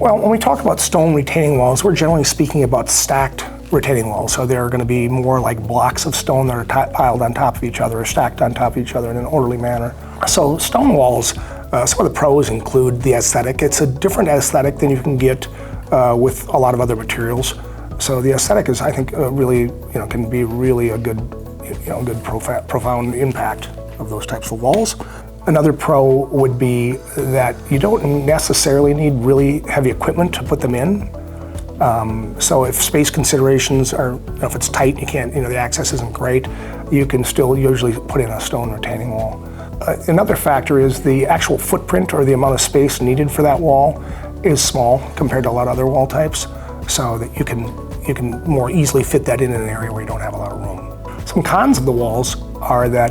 Well, when we talk about stone retaining walls, we're generally speaking about stacked retaining walls. So they're going to be more like blocks of stone that are piled on top of each other or stacked on top of each other in an orderly manner. So stone walls, some of the pros include the aesthetic. It's a different aesthetic than you can get with a lot of other materials. So the aesthetic is, I think, really, can be really a good, good profound impact of those types of walls. Another pro would be that you don't necessarily need really heavy equipment to put them in. So if space considerations are, if it's tight, you can't, the access isn't great, you can still usually put in a stone retaining wall. Another factor is the actual footprint or the amount of space needed for that wall is small compared to a lot of other wall types, so that you can more easily fit that in an area where you don't have a lot of room. Some cons of the walls are that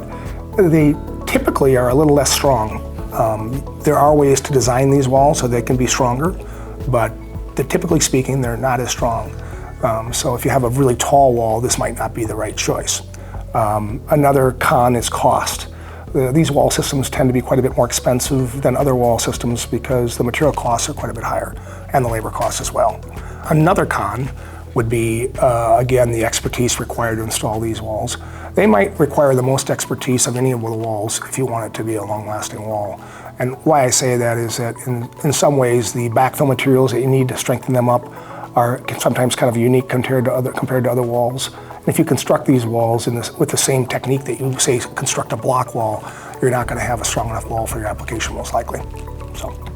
they typically are a little less strong. There are ways to design these walls so they can be stronger, but typically speaking, they're not as strong. So if you have a really tall wall, this might not be the right choice. Another con is cost. These wall systems tend to be quite a bit more expensive than other wall systems because the material costs are quite a bit higher, and the labor costs as well. Another con would be, again, the expertise required to install these walls. They might require the most expertise of any of the walls if you want it to be a long-lasting wall. And why I say that is that in some ways, the backfill materials that you need to strengthen them up are sometimes kind of unique compared to other walls. And if you construct these walls with the same technique that you, say, construct a block wall, you're not going to have a strong enough wall for your application, most likely. So.